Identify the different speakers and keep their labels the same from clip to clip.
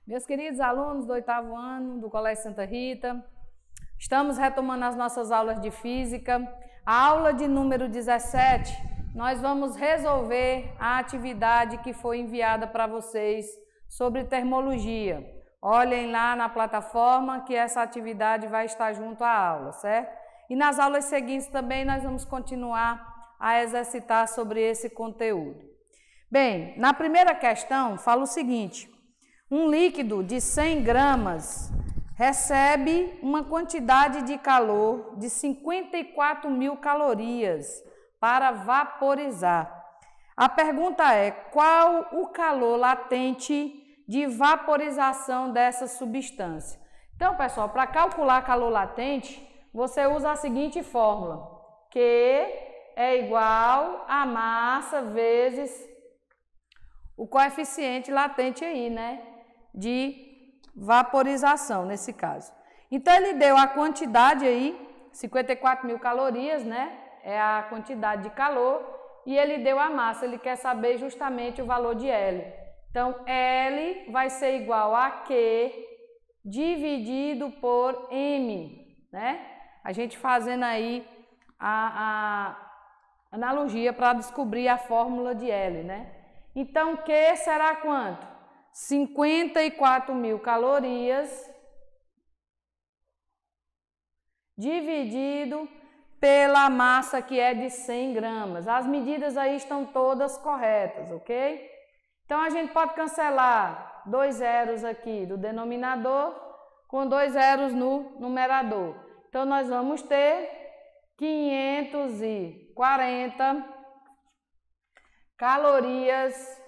Speaker 1: Meus queridos alunos do 8º ano do Colégio Santa Rita, estamos retomando as nossas aulas de Física. A aula de número 17, nós vamos resolver a atividade que foi enviada para vocês sobre termologia. Olhem lá na plataforma que essa atividade vai estar junto à aula, certo? E nas aulas seguintes também nós vamos continuar a exercitar sobre esse conteúdo. Bem, na primeira questão fala o seguinte: um líquido de 100 gramas recebe uma quantidade de calor de 54.000 calorias para vaporizar. A pergunta é: qual o calor latente de vaporização dessa substância? Então, pessoal, para calcular calor latente, você usa a seguinte fórmula: Q é igual a massa vezes o coeficiente latente aí, né? De vaporização, nesse caso. Então, ele deu a quantidade aí, 54.000 calorias, né? É a quantidade de calor, e ele deu a massa, ele quer saber justamente o valor de L. Então, L vai ser igual a Q dividido por M, né? A gente fazendo aí a analogia para descobrir a fórmula de L, né? Então, Q será quanto? 54.000 calorias dividido pela massa que é de 100 gramas. As medidas aí estão todas corretas, ok? Então, a gente pode cancelar 2 zeros aqui do denominador com 2 zeros no numerador. Então, nós vamos ter 540 calorias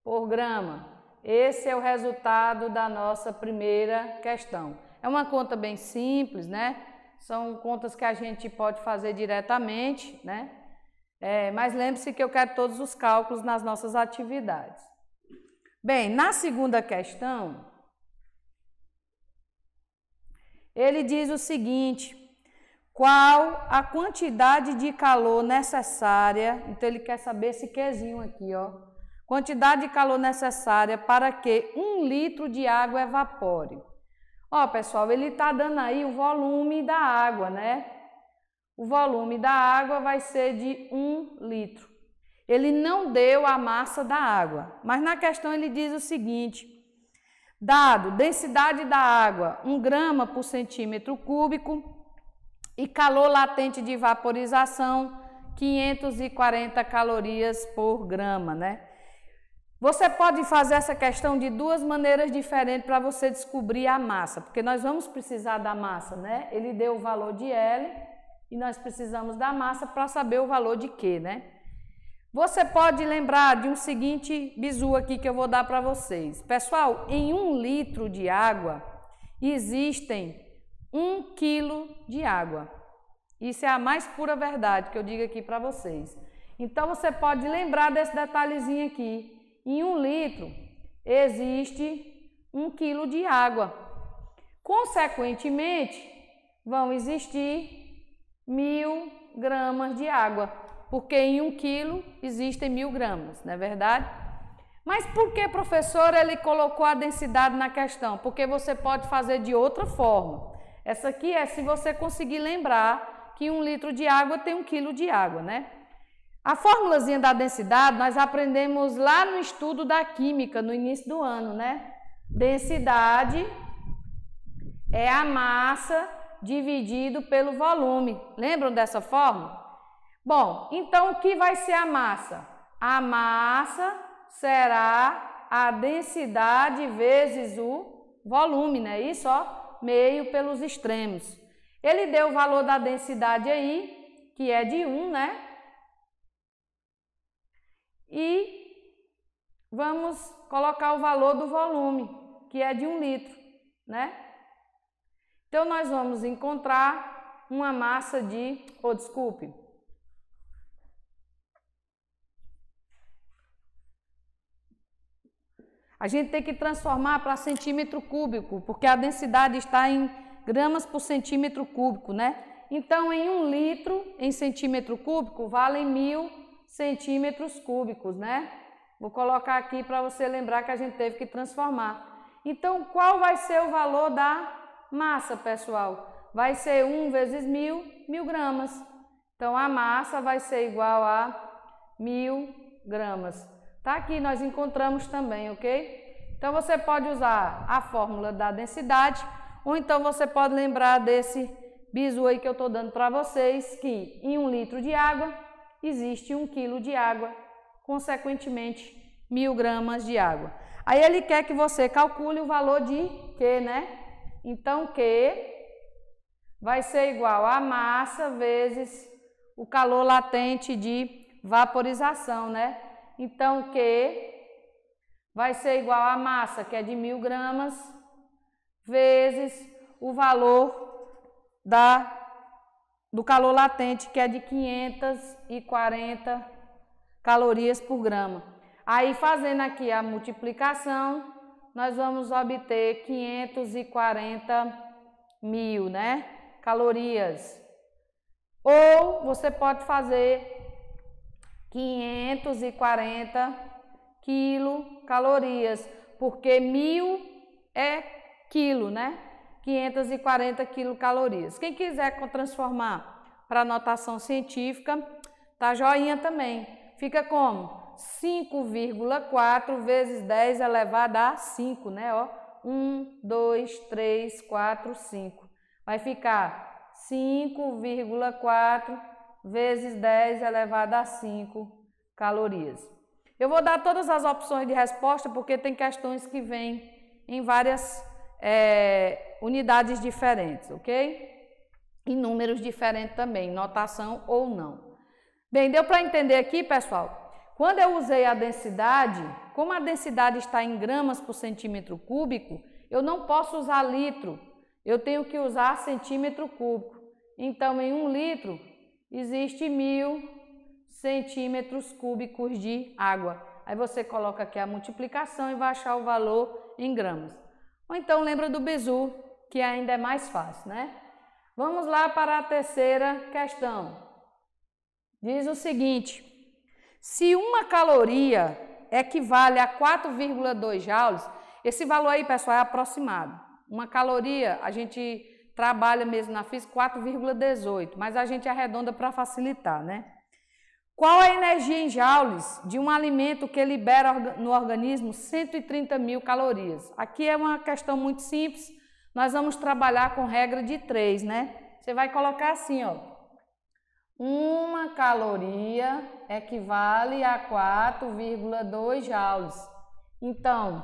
Speaker 1: por grama. Esse é o resultado da nossa primeira questão. É uma conta bem simples, né? São contas que a gente pode fazer diretamente, né? Mas lembre-se que eu quero todos os cálculos nas nossas atividades. Bem, na segunda questão, ele diz o seguinte: qual a quantidade de calor necessária? Então, ele quer saber esse Qzinho aqui, ó. Quantidade de calor necessária para que 1 litro de água evapore. Ó, pessoal, ele está dando aí o volume da água, né? O volume da água vai ser de 1 litro. Ele não deu a massa da água, mas na questão ele diz o seguinte: dado densidade da água 1 grama por centímetro cúbico e calor latente de vaporização 540 calorias por grama, né? Você pode fazer essa questão de duas maneiras diferentes para você descobrir a massa, porque nós vamos precisar da massa, né? Ele deu o valor de L e nós precisamos da massa para saber o valor de Q, né? Você pode lembrar de um seguinte bizu aqui que eu vou dar para vocês. Pessoal, em 1 litro de água existem 1 quilo de água. Isso é a mais pura verdade que eu digo aqui para vocês. Então, você pode lembrar desse detalhezinho aqui. Em 1 litro existe 1 quilo de água. Consequentemente, vão existir 1.000 gramas de água, porque em 1 quilo existem 1.000 gramas, não é verdade? Mas por que, professor, ele colocou a densidade na questão? Porque você pode fazer de outra forma. Essa aqui é se você conseguir lembrar que 1 litro de água tem 1 quilo de água, né? A formulazinha da densidade nós aprendemos lá no estudo da química, no início do ano, né? Densidade é a massa dividido pelo volume. Lembram dessa fórmula? Bom, então o que vai ser a massa? A massa será a densidade vezes o volume, né? Isso, ó, meio pelos extremos. Ele deu o valor da densidade aí, que é de 1, né? E vamos colocar o valor do volume, que é de 1 litro, né? Então, nós vamos encontrar uma massa de... A gente tem que transformar para centímetro cúbico, porque a densidade está em gramas por centímetro cúbico, né? Então, em 1 litro, em centímetro cúbico, valem 1.000 centímetros cúbicos, né? Vou colocar aqui para você lembrar que a gente teve que transformar. Então, qual vai ser o valor da massa, pessoal? Vai ser 1 vezes 1.000 gramas. Então, a massa vai ser igual a 1.000 gramas. Tá aqui, nós encontramos também, ok? Então, você pode usar a fórmula da densidade, ou então você pode lembrar desse bizu aí que eu estou dando para vocês, que em 1 litro de água existe 1 quilo de água, consequentemente 1.000 gramas de água. Aí ele quer que você calcule o valor de Q, né? Então, Q vai ser igual a massa vezes o calor latente de vaporização, né? Então, Q vai ser igual a massa, que é de 1.000 gramas, vezes o valor do calor latente, que é de 540 calorias por grama. Aí, fazendo aqui a multiplicação, nós vamos obter 540.000, né? Calorias. Ou você pode fazer 540 quilocalorias, porque 1.000 é quilo, né? 540 quilocalorias. Quem quiser transformar para notação científica, tá joinha também. Fica como? 5,4 vezes 10 elevado a 5, né? Ó, 1, 2, 3, 4, 5. Vai ficar 5,4 vezes 10 elevado a 5 calorias. Eu vou dar todas as opções de resposta porque tem questões que vêm em várias unidades diferentes, ok? E números diferentes também, notação ou não. Bem, deu para entender aqui, pessoal? Quando eu usei a densidade, como a densidade está em gramas por centímetro cúbico, eu não posso usar litro, eu tenho que usar centímetro cúbico. Então, em 1 litro, existe 1.000 centímetros cúbicos de água. Aí você coloca aqui a multiplicação e vai achar o valor em gramas. Ou então lembra do bizu, que ainda é mais fácil, né? Vamos lá para a terceira questão. Diz o seguinte: se uma caloria equivale a 4,2 joules, esse valor aí, pessoal, é aproximado. Uma caloria, a gente trabalha mesmo na física 4,18, mas a gente arredonda para facilitar, né? Qual a energia em joules de um alimento que libera no organismo 130.000 calorias? Aqui é uma questão muito simples, nós vamos trabalhar com regra de 3, né? Você vai colocar assim, ó. Uma caloria equivale a 4,2 joules. Então,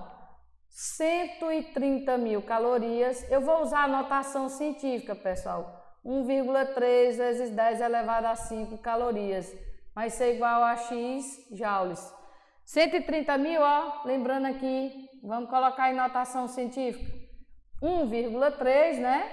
Speaker 1: 130.000 calorias, eu vou usar a notação científica, pessoal. 1,3 vezes 10 elevado a 5 calorias. Vai ser igual a X joules. 130.000, ó, lembrando aqui, vamos colocar em notação científica. 1,3, né?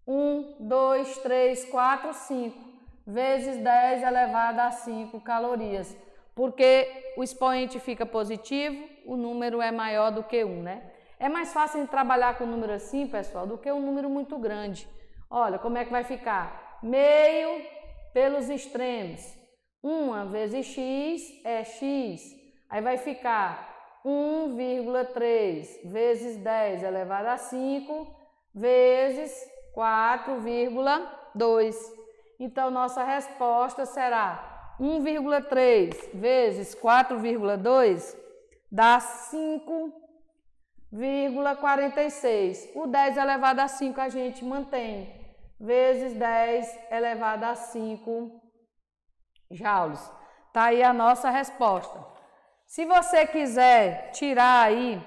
Speaker 1: 1, 2, 3, 4, 5, vezes 10 elevado a 5 calorias. Porque o expoente fica positivo, o número é maior do que 1, né? É mais fácil de trabalhar com um número assim, pessoal, do que um número muito grande. Olha, como é que vai ficar? Meio pelos extremos. 1 vezes x é x. Aí vai ficar 1,3 vezes 10 elevado a 5 vezes 4,2. Então, nossa resposta será 1,3 vezes 4,2 dá 5,46. O 10 elevado a 5 a gente mantém, vezes 10 elevado a 5 joules. Tá aí a nossa resposta. Se você quiser tirar aí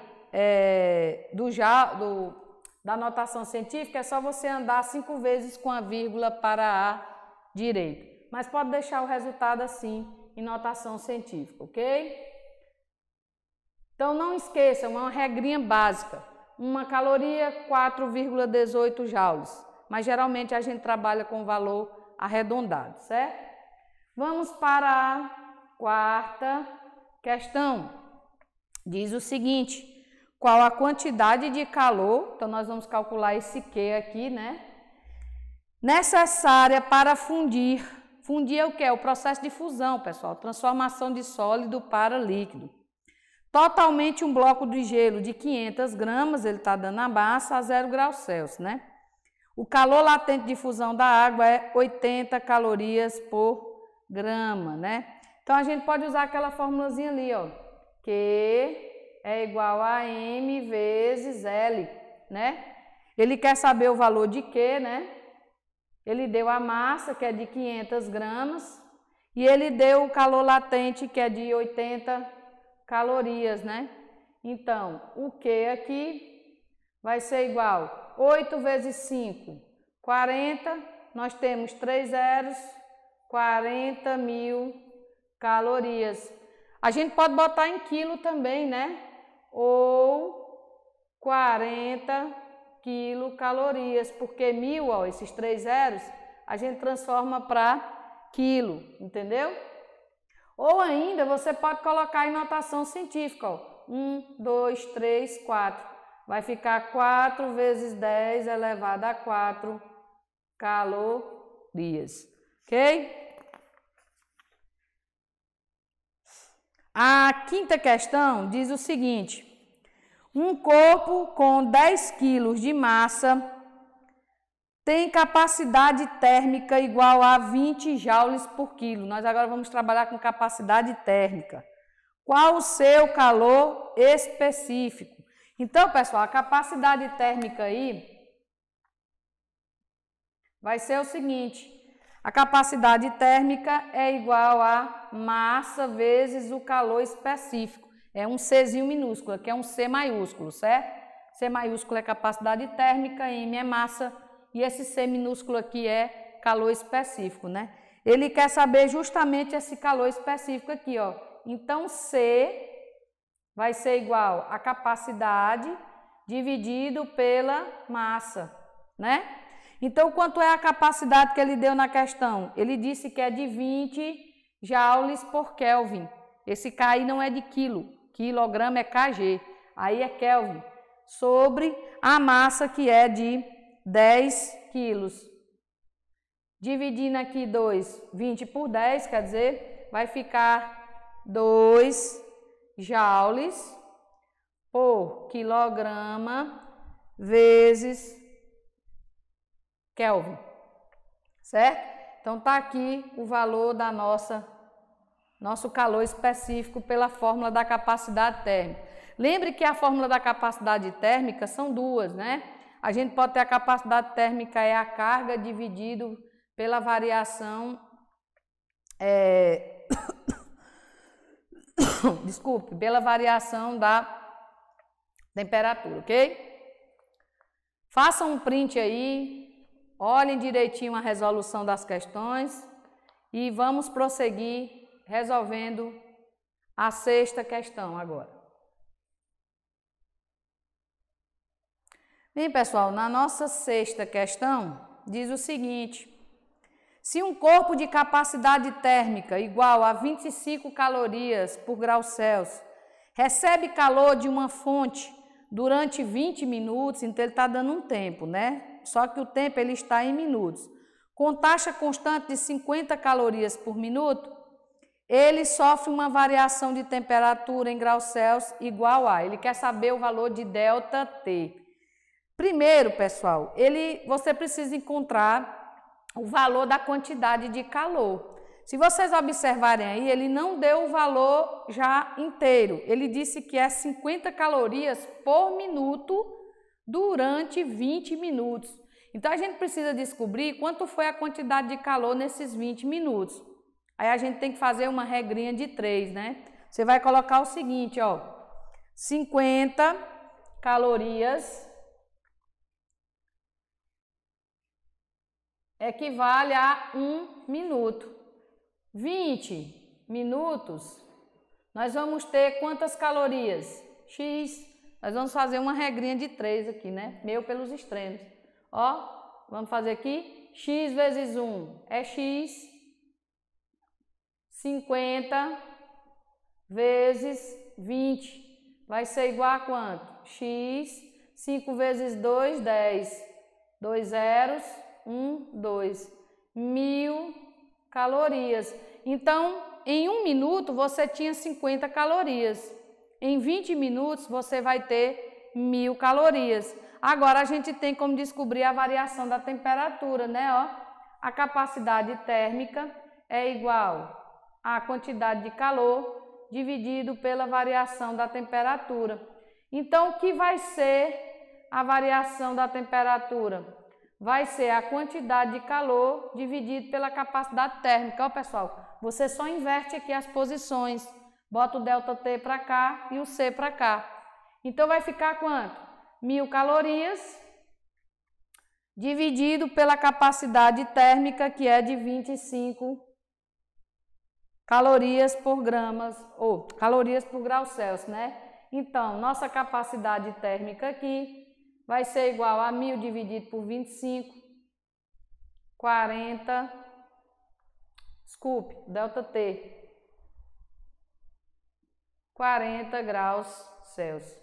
Speaker 1: da notação científica, é só você andar 5 vezes com a vírgula para a direita. Mas pode deixar o resultado assim em notação científica, ok? Então não esqueça, uma regrinha básica. Uma caloria, 4,18 joules. Mas geralmente a gente trabalha com valor arredondado, certo? Vamos para a quarta questão. Diz o seguinte: qual a quantidade de calor, então nós vamos calcular esse Q aqui, né? Necessária para fundir Fundir é o que? É o processo de fusão, pessoal, transformação de sólido para líquido. Totalmente um bloco de gelo de 500 gramas, ele está dando a massa a 0 graus Celsius, né? O calor latente de fusão da água é 80 calorias por grama, né? Então, a gente pode usar aquela formulazinha ali, ó. Q é igual a M vezes L, né? Ele quer saber o valor de Q, né? Ele deu a massa, que é de 500 gramas, e ele deu o calor latente, que é de 80 calorias, né? Então, o Q aqui vai ser igual 8 vezes 5, 40. Nós temos 3 zeros, 40.000 calorias. A gente pode botar em quilo também, né? Ou 40 quilocalorias, porque 1.000, ó, esses 3 zeros, a gente transforma para quilo, entendeu? Ou ainda você pode colocar em notação científica, ó, 1, 2, 3, 4. Vai ficar 4 vezes 10 elevado a 4 calorias, ok? A quinta questão diz o seguinte: um corpo com 10 quilos de massa tem capacidade térmica igual a 20 joules por quilo. Nós agora vamos trabalhar com capacidade térmica. Qual o seu calor específico? Então, pessoal, a capacidade térmica aí vai ser o seguinte: a capacidade térmica é igual a massa vezes o calor específico. É um Czinho minúsculo, que é um C maiúsculo, certo? C maiúsculo é capacidade térmica, M é massa, e esse C minúsculo aqui é calor específico, né? Ele quer saber justamente esse calor específico aqui, ó. Então, C vai ser igual a capacidade dividido pela massa, né? Então, quanto é a capacidade que ele deu na questão? Ele disse que é de 20 joules por Kelvin. Esse K aí não é de quilo, quilograma é kg, aí é Kelvin, sobre a massa que é de 10 quilos. Dividindo aqui 20 por 10, quer dizer, vai ficar 2 joules por quilograma vezes Kelvin, certo? Então, tá aqui o valor da nosso calor específico pela fórmula da capacidade térmica. Lembre que a fórmula da capacidade térmica são duas, né? A gente pode ter a capacidade térmica é a carga dividido pela variação, desculpe, pela variação da temperatura, ok? Façam um print aí, olhem direitinho a resolução das questões e vamos prosseguir resolvendo a sexta questão agora. Bem, pessoal, na nossa sexta questão diz o seguinte: se um corpo de capacidade térmica igual a 25 calorias por grau Celsius recebe calor de uma fonte durante 20 minutos, então ele está dando um tempo, né? Só que o tempo ele está em minutos. Com taxa constante de 50 calorias por minuto, ele sofre uma variação de temperatura em graus Celsius igual a, ele quer saber o valor de ΔT. Primeiro, pessoal, você precisa encontrar o valor da quantidade de calor. Se vocês observarem aí, ele não deu o valor já inteiro. Ele disse que é 50 calorias por minuto durante 20 minutos. Então, a gente precisa descobrir quanto foi a quantidade de calor nesses 20 minutos. Aí, a gente tem que fazer uma regrinha de 3, né? Você vai colocar o seguinte, ó. 50 calorias equivale a 1 minuto. 20 minutos, nós vamos ter quantas calorias? X. Nós vamos fazer uma regrinha de 3 aqui, né? Meio pelos extremos. Ó, vamos fazer aqui. X vezes 1 é X. 50 vezes 20 vai ser igual a quanto? X. 5 vezes 2, 10. 2 zeros, 1, 2. 1000 calorias. Então, em 1 minuto você tinha 50 calorias. Em 20 minutos você vai ter 1000 calorias. Agora a gente tem como descobrir a variação da temperatura, né? Ó, a capacidade térmica é igual à quantidade de calor dividido pela variação da temperatura. Então, o que vai ser a variação da temperatura? Vai ser a quantidade de calor dividido pela capacidade térmica. Ó, pessoal, você só inverte aqui as posições. Bota o ΔT para cá e o C para cá. Então, vai ficar quanto? 1000 calorias dividido pela capacidade térmica, que é de 25 calorias por gramas, ou calorias por grau Celsius, né? Então, nossa capacidade térmica aqui vai ser igual a 1000 dividido por 25, 40, ΔT, 40 graus Celsius.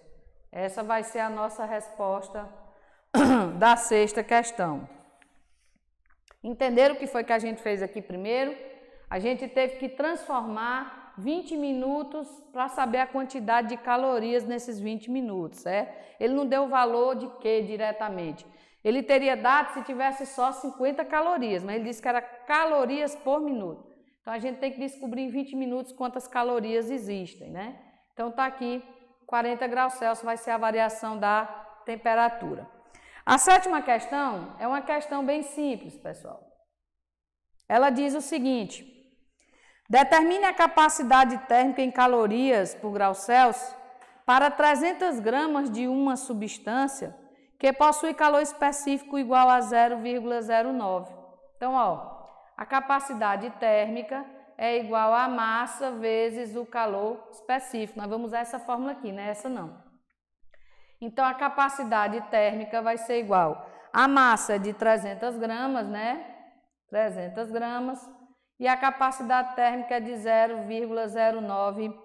Speaker 1: Essa vai ser a nossa resposta da 6ª questão. Entenderam o que foi que a gente fez aqui primeiro? A gente teve que transformar 20 minutos para saber a quantidade de calorias nesses 20 minutos, certo? Ele não deu o valor de quê diretamente. Ele teria dado se tivesse só 50 calorias, mas ele disse que era calorias por minuto. Então, a gente tem que descobrir em 20 minutos quantas calorias existem, né? Então, tá aqui, 40 graus Celsius vai ser a variação da temperatura. A 7ª questão é uma questão bem simples, pessoal. Ela diz o seguinte: determine a capacidade térmica em calorias por grau Celsius para 300 gramas de uma substância que possui calor específico igual a 0,09. Então, ó, a capacidade térmica é igual a massa vezes o calor específico. Nós vamos usar essa fórmula aqui, né? Essa não. Então, a capacidade térmica vai ser igual a massa de 300 gramas, né? 300 gramas. E a capacidade térmica é de 0,09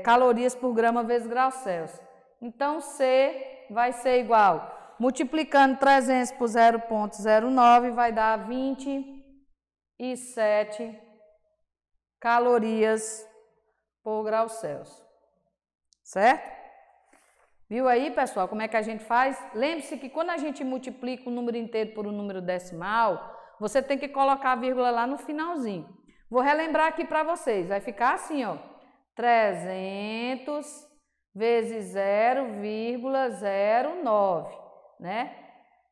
Speaker 1: calorias por grama vezes grau Celsius. Então, C vai ser igual, multiplicando 300 por 0,09, vai dar 27 calorias por grau Celsius. Certo? Viu aí, pessoal, como é que a gente faz? Lembre-se que quando a gente multiplica o número inteiro por um número decimal, você tem que colocar a vírgula lá no finalzinho. Vou relembrar aqui para vocês. Vai ficar assim, ó. 300 vezes 0,09, né?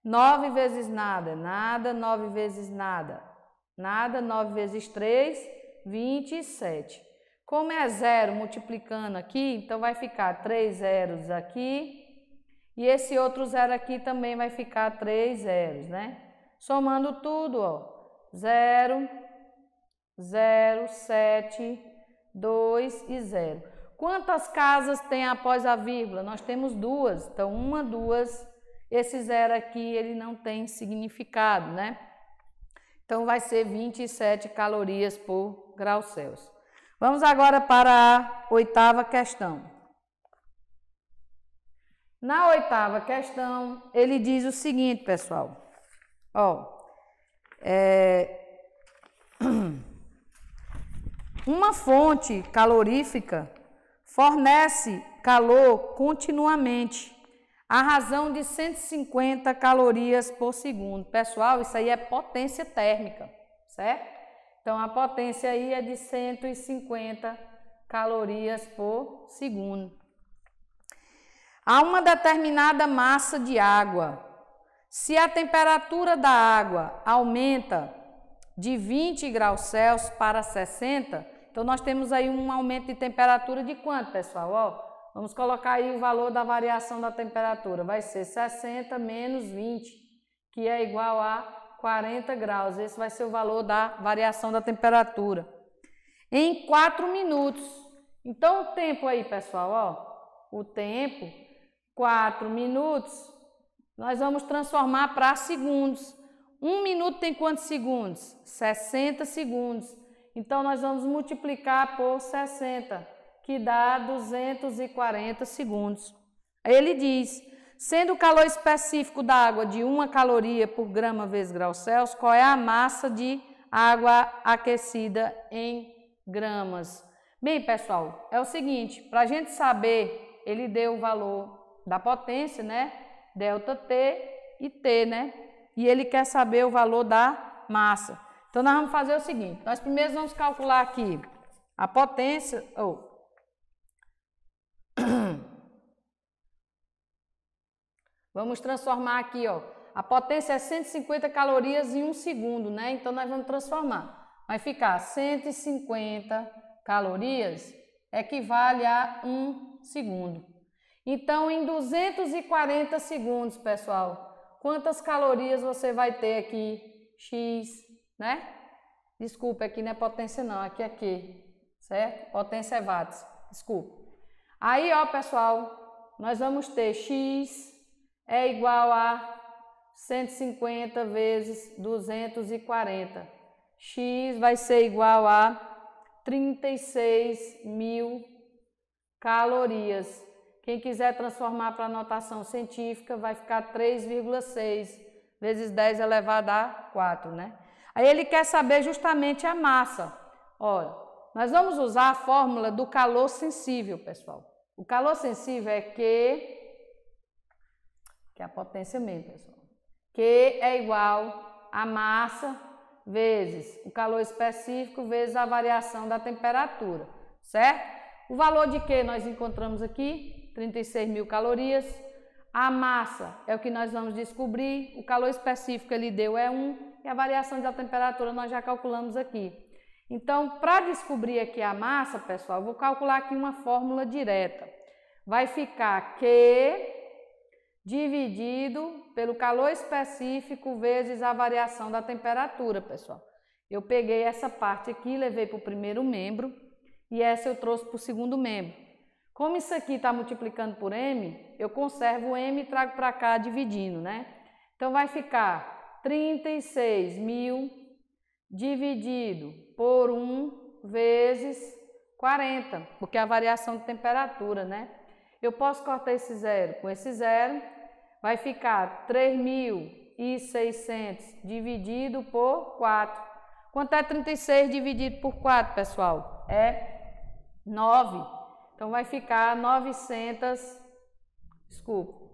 Speaker 1: 9 vezes nada, nada. 9 vezes nada, nada. 9 vezes 3, 27. Como é zero multiplicando aqui, então vai ficar 3 zeros aqui. E esse outro zero aqui também vai ficar 3 zeros, né? Somando tudo, ó, 0, 0, 7, 2 e 0. Quantas casas tem após a vírgula? Nós temos 2. Então, 1, 2. Esse zero aqui, ele não tem significado, né? Então, vai ser 27 calorias por grau Celsius. Vamos agora para a 8ª questão. Na 8ª questão, ele diz o seguinte, pessoal. Ó, uma fonte calorífica fornece calor continuamente, à razão de 150 calorias por segundo. Pessoal, isso aí é potência térmica, certo? Então, a potência aí é de 150 calorias por segundo. Há uma determinada massa de água. Se a temperatura da água aumenta de 20 graus Celsius para 60, então nós temos aí um aumento de temperatura de quanto, pessoal? Ó, vamos colocar aí o valor da variação da temperatura. Vai ser 60 menos 20, que é igual a 40 graus. Esse vai ser o valor da variação da temperatura. Em 4 minutos. Então, o tempo aí, pessoal, ó, o tempo, 4 minutos. Nós vamos transformar para segundos. 1 minuto tem quantos segundos? 60 segundos. Então, nós vamos multiplicar por 60, que dá 240 segundos. Aí ele diz, Sendo o calor específico da água de 1 caloria por grama vezes grau Celsius, qual é a massa de água aquecida em gramas? Bem, pessoal, é o seguinte, para a gente saber, ele deu o valor da potência, né? Delta T e T, né? E ele quer saber o valor da massa. Então, nós vamos fazer o seguinte, nós primeiro vamos calcular aqui a potência, vamos transformar aqui, ó. A potência é 150 calorias em 1 segundo, né? Então, nós vamos transformar. Vai ficar 150 calorias equivale a 1 segundo. Então, em 240 segundos, pessoal, quantas calorias você vai ter aqui? X, né? Desculpa, aqui não é potência não, aqui é Q, certo? Potência é watts, desculpa. Aí, ó, pessoal, nós vamos ter X é igual a 150 vezes 240. X vai ser igual a 36.000 calorias. Quem quiser transformar para a notação científica, vai ficar 3,6 vezes 10 elevado a 4, né? Aí ele quer saber justamente a massa. Olha, nós vamos usar a fórmula do calor sensível, pessoal. O calor sensível é Q, que é a potência mesmo, pessoal. Q é igual a massa vezes o calor específico vezes a variação da temperatura, certo? O valor de Q nós encontramos aqui, 36.000 calorias. A massa é o que nós vamos descobrir, o calor específico ele deu é 1 e a variação da temperatura nós já calculamos aqui. Então, para descobrir aqui a massa, pessoal, eu vou calcular aqui uma fórmula direta. Vai ficar Q dividido pelo calor específico vezes a variação da temperatura, pessoal. Eu peguei essa parte aqui, levei para o primeiro membro e essa eu trouxe para o segundo membro. Como isso aqui está multiplicando por M, eu conservo o M e trago para cá dividindo, né? Então, vai ficar 36.000 dividido por 1 vezes 40, porque é a variação de temperatura, né? Eu posso cortar esse zero com esse zero, vai ficar 3.600 dividido por 4. Quanto é 36 dividido por 4, pessoal? É 9. Então, vai ficar 900,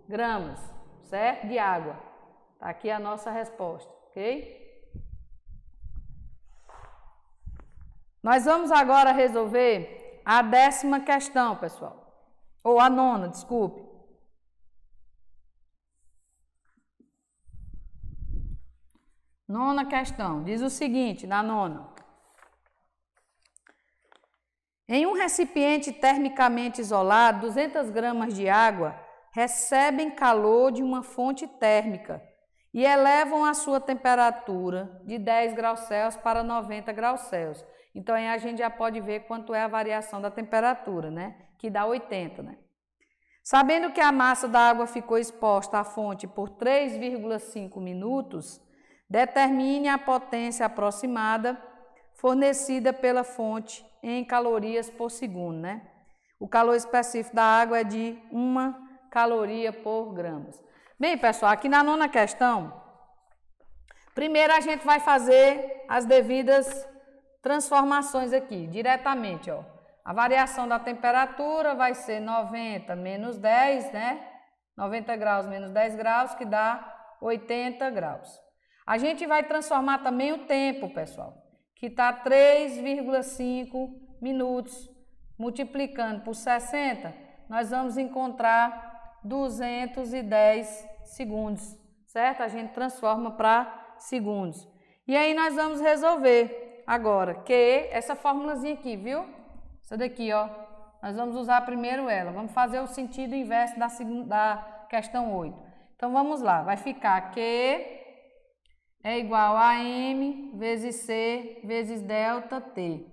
Speaker 1: gramas, certo? De água. Tá aqui a nossa resposta, ok? Nós vamos agora resolver a 10ª questão, pessoal. Ou a 9ª, desculpe. Nona questão, diz o seguinte, na 9ª. Em um recipiente termicamente isolado, 200 gramas de água recebem calor de uma fonte térmica e elevam a sua temperatura de 10 graus Celsius para 90 graus Celsius. Então, aí a gente já pode ver quanto é a variação da temperatura, né? Que dá 80, né? Sabendo que a massa da água ficou exposta à fonte por 3,5 minutos, determine a potência aproximada fornecida pela fonte em calorias por segundo, né? O calor específico da água é de 1 caloria por gramas. Bem, pessoal, aqui na 9ª questão, primeiro a gente vai fazer as devidas transformações aqui, diretamente, ó. A variação da temperatura vai ser 90 menos 10, né? 90 graus menos 10 graus, que dá 80 graus. A gente vai transformar também o tempo, pessoal, que está 3,5 minutos. Multiplicando por 60, nós vamos encontrar 210 segundos, certo? A gente transforma para segundos. E aí nós vamos resolver agora, que essa formulazinha aqui, viu? Essa daqui, ó. Nós vamos usar primeiro ela. Vamos fazer o sentido inverso da questão 8. Então, vamos lá. Vai ficar Q é igual a M vezes C vezes delta T.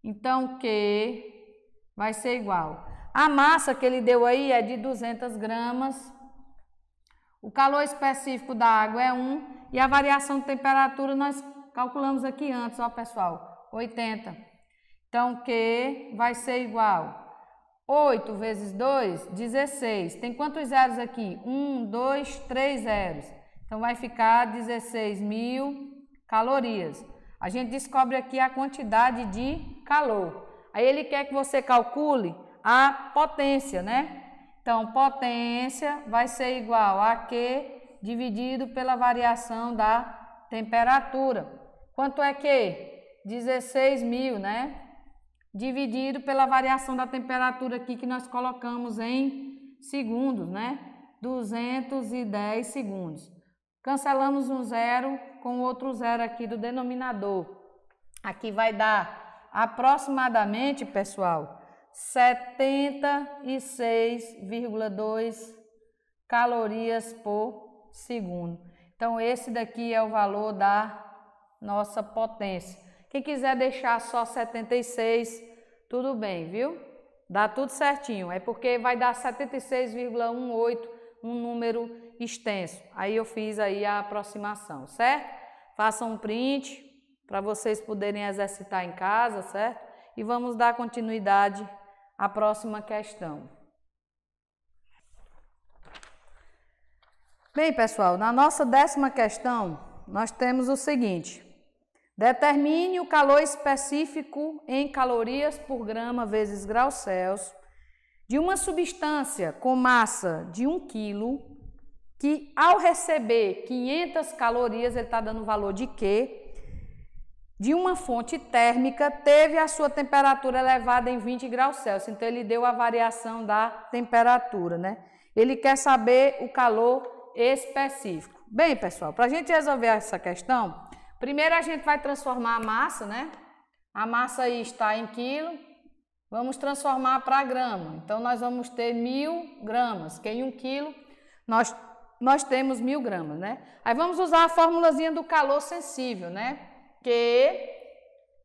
Speaker 1: Então, Q vai ser igual. A massa que ele deu aí é de 200 gramas. O calor específico da água é 1. E a variação de temperatura nós calculamos aqui antes, ó, pessoal, 80. Então, Q vai ser igual 8 vezes 2, 16. Tem quantos zeros aqui? 1, 2, 3 zeros. Então, vai ficar 16.000 calorias. A gente descobre aqui a quantidade de calor. Aí, ele quer que você calcule a potência, né? Então, potência vai ser igual a Q dividido pela variação da temperatura. Quanto é Q? 16.000, né? Dividido pela variação da temperatura aqui que nós colocamos em segundos, né? 210 segundos. Cancelamos um zero com outro zero aqui do denominador. Aqui vai dar aproximadamente, pessoal, 76,2 calorias por segundo. Então, esse daqui é o valor da nossa potência. Quem quiser deixar só 76, tudo bem, viu? Dá tudo certinho. É porque vai dar 76,18, um número extenso. Aí eu fiz aí a aproximação, certo? Façam um print para vocês poderem exercitar em casa, certo? E vamos dar continuidade à próxima questão. Bem, pessoal, na nossa 10ª questão, nós temos o seguinte: determine o calor específico em calorias por grama vezes graus Celsius de uma substância com massa de 1 kg que, ao receber 500 calorias, ele está dando o valor de Q, de uma fonte térmica, teve a sua temperatura elevada em 20 graus Celsius. Então, ele deu a variação da temperatura, né? Ele quer saber o calor específico. Bem, pessoal, para a gente resolver essa questão, primeiro a gente vai transformar a massa, né? A massa aí está em quilo, vamos transformar para grama. Então, nós vamos ter 1.000 gramas, que em 1 quilo nós temos 1.000 gramas, né? Aí vamos usar a formulazinha do calor sensível, né? Q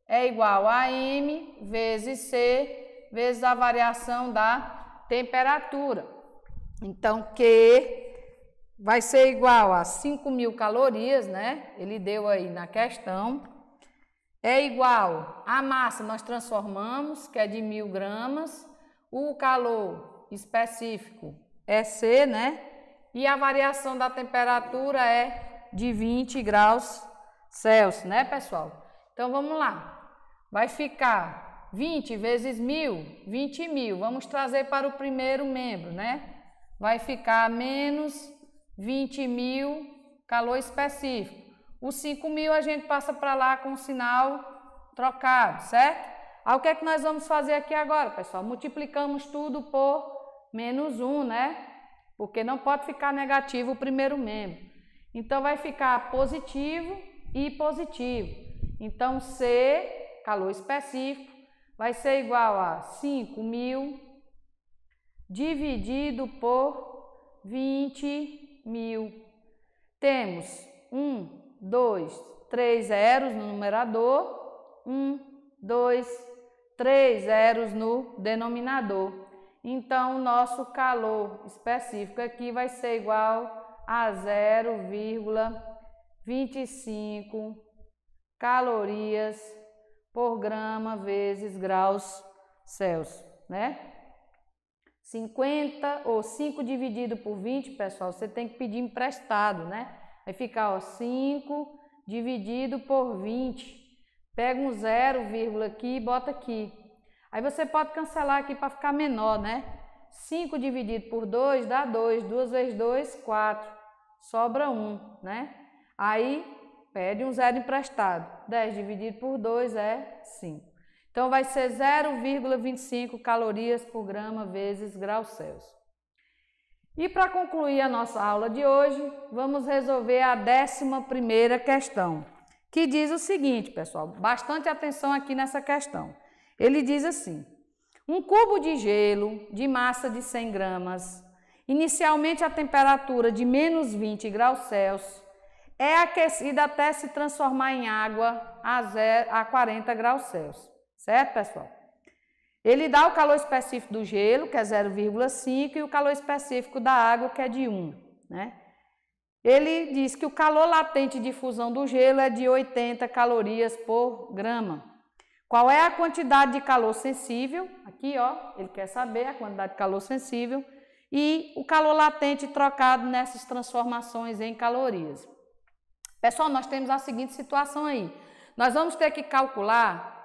Speaker 1: é igual a M vezes C vezes a variação da temperatura. Então, Q vai ser igual a 5.000 calorias, né? Ele deu aí na questão. É igual a massa, nós transformamos, que é de 1.000 gramas. O calor específico é C, né? E a variação da temperatura é de 20 graus Celsius, né, pessoal? Então, vamos lá. Vai ficar 20 vezes 1.000, 20.000. Vamos trazer para o primeiro membro, né? Vai ficar menos 20.000 calor específico. Os 5.000 a gente passa para lá com o sinal trocado, certo? Aí o que é que nós vamos fazer aqui agora, pessoal? Multiplicamos tudo por menos 1, né? Porque não pode ficar negativo o primeiro membro. Então, vai ficar positivo e positivo. Então, C, calor específico, vai ser igual a 5.000 dividido por 20.000. Temos 1, 2, 3 zeros no numerador, 1, 2, 3 zeros no denominador. Então, o nosso calor específico aqui vai ser igual a 0,25 calorias por grama vezes graus Celsius, né? 50 ou 5 dividido por 20, pessoal, você tem que pedir emprestado, né? Vai ficar, ó, 5 dividido por 20. Pega um 0, aqui e bota aqui. Aí você pode cancelar aqui para ficar menor, né? 5 dividido por 2 dá 2. 2 vezes 2, 4. Sobra 1, né? Aí, pede um 0 emprestado. 10 dividido por 2 é 5. Então, vai ser 0,25 calorias por grama vezes graus Celsius. E para concluir a nossa aula de hoje, vamos resolver a 11ª questão, que diz o seguinte, pessoal, bastante atenção aqui nessa questão. Ele diz assim: um cubo de gelo de massa de 100 gramas, inicialmente a temperatura de menos 20 graus Celsius, é aquecida até se transformar em água a 40 graus Celsius. Certo, pessoal? Ele dá o calor específico do gelo, que é 0,5, e o calor específico da água, que é de 1, né? Ele diz que o calor latente de fusão do gelo é de 80 calorias por grama. Qual é a quantidade de calor sensível? Aqui, ó, ele quer saber a quantidade de calor sensível e o calor latente trocado nessas transformações em calorias. Pessoal, nós temos a seguinte situação aí. Nós vamos ter que calcular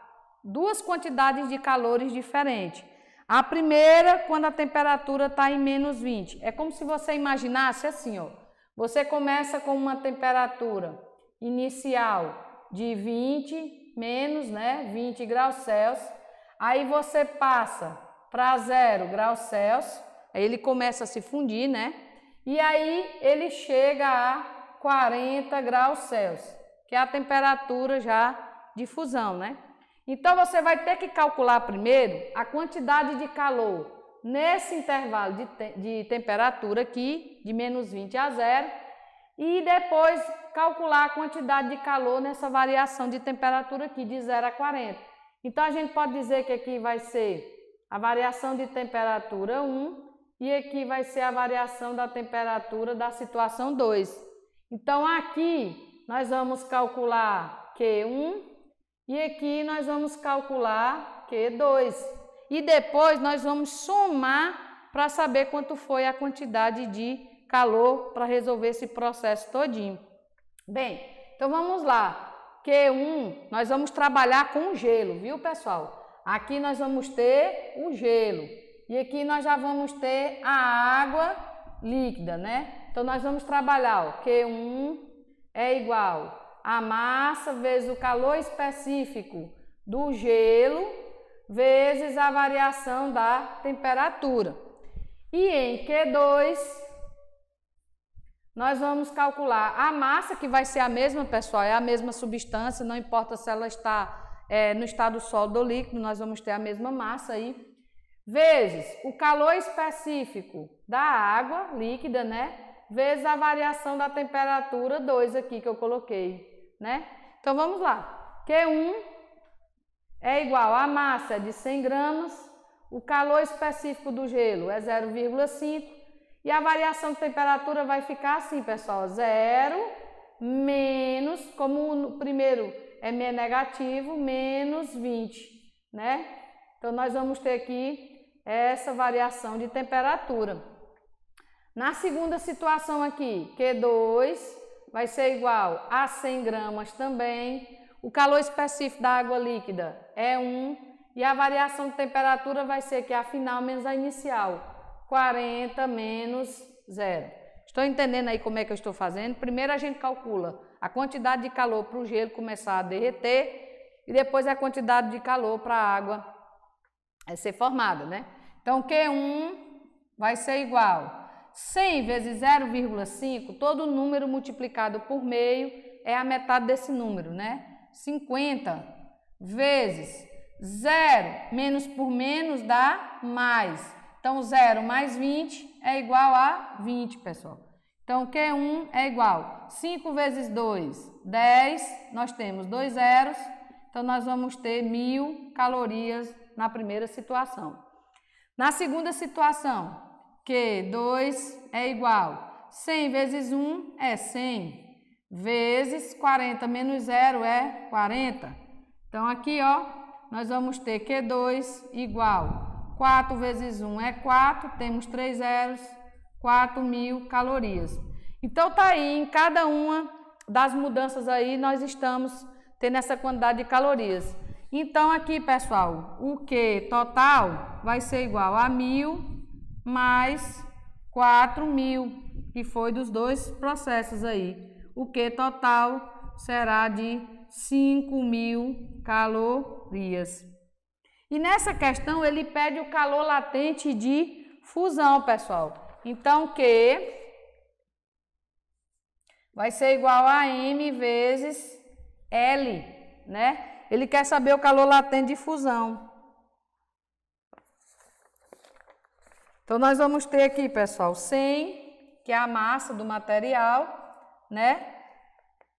Speaker 1: duas quantidades de calores diferentes. A primeira, quando a temperatura está em menos 20. É como se você imaginasse assim, ó. Você começa com uma temperatura inicial de 20, menos, né, 20 graus Celsius. Aí você passa para 0 graus Celsius. Aí ele começa a se fundir, né? E aí ele chega a 40 graus Celsius, que é a temperatura já de fusão, né? Então você vai ter que calcular primeiro a quantidade de calor nesse intervalo de temperatura aqui, de menos 20 a 0, e depois calcular a quantidade de calor nessa variação de temperatura aqui, de 0 a 40. Então a gente pode dizer que aqui vai ser a variação de temperatura 1 e aqui vai ser a variação da temperatura da situação 2. Então aqui nós vamos calcular Q1 e aqui nós vamos calcular Q2. E depois nós vamos somar para saber quanto foi a quantidade de calor para resolver esse processo todinho. Bem, então vamos lá. Q1 nós vamos trabalhar com o gelo, viu, pessoal? Aqui nós vamos ter o gelo e aqui nós já vamos ter a água líquida, né? Então nós vamos trabalhar, ó, Q1 é igual a massa vezes o calor específico do gelo vezes a variação da temperatura. E em Q2, nós vamos calcular a massa, que vai ser a mesma, pessoal, é a mesma substância, não importa se ela está no estado sólido ou líquido, nós vamos ter a mesma massa aí, vezes o calor específico da água líquida, né? Vezes a variação da temperatura 2 aqui que eu coloquei, né? Então vamos lá. Q1 é igual a massa de 100 gramas, o calor específico do gelo é 0,5 e a variação de temperatura vai ficar assim, pessoal, 0 menos, como o primeiro é negativo, menos 20, né? Então nós vamos ter aqui essa variação de temperatura. Na segunda situação aqui, Q2 vai ser igual a 100 gramas também. O calor específico da água líquida é 1 e a variação de temperatura vai ser que a final menos a inicial, 40 menos 0. Estou entendendo aí como é que eu estou fazendo? Primeiro a gente calcula a quantidade de calor para o gelo começar a derreter e depois a quantidade de calor para a água ser formada, né? Então Q1 vai ser igual 100 vezes 0,5, todo número multiplicado por meio é a metade desse número, né? 50 vezes 0 menos por menos dá mais. Então 0 mais 20 é igual a 20, pessoal. Então Q1 é igual 5 vezes 2, 10, nós temos 2 zeros, então nós vamos ter 1000 calorias na primeira situação. Na segunda situação, Q2 é igual 100 vezes 1 é 100, vezes 40 menos 0 é 40. Então aqui, ó, nós vamos ter Q2 igual 4 vezes 1 é 4, temos 3 zeros, 4.000 calorias. Então tá aí, em cada uma das mudanças aí nós estamos tendo essa quantidade de calorias. Então aqui, pessoal, o Q total vai ser igual a 1000 mais 4.000, que foi dos dois processos aí. O Q total será de 5.000 calorias. E nessa questão ele pede o calor latente de fusão, pessoal. Então Q vai ser igual a M vezes L, né? Ele quer saber o calor latente de fusão. Então, nós vamos ter aqui, pessoal, 100, que é a massa do material, né?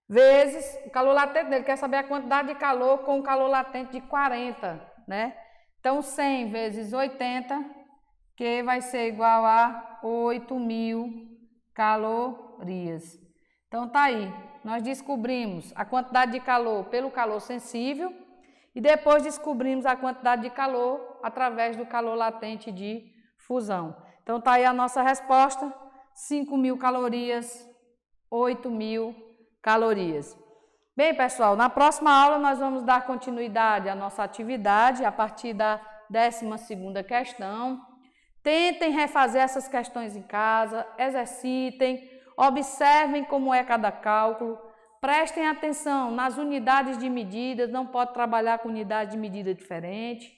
Speaker 1: Vezes o calor latente dele, quer saber a quantidade de calor com o calor latente de 40, né? Então, 100 vezes 80, que vai ser igual a 8.000 calorias. Então, tá aí. Nós descobrimos a quantidade de calor pelo calor sensível e depois descobrimos a quantidade de calor através do calor latente de fusão. Então está aí a nossa resposta, 5.000 calorias, 8.000 calorias. Bem, pessoal, na próxima aula nós vamos dar continuidade à nossa atividade a partir da 12ª questão. Tentem refazer essas questões em casa, exercitem, observem como é cada cálculo, prestem atenção nas unidades de medida, não pode trabalhar com unidade de medida diferente.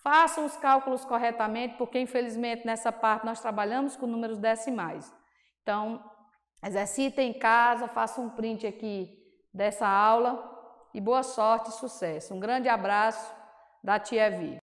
Speaker 1: Façam os cálculos corretamente, porque infelizmente nessa parte nós trabalhamos com números decimais. Então, exercitem em casa, façam um print aqui dessa aula e boa sorte e sucesso. Um grande abraço da Tia Vi.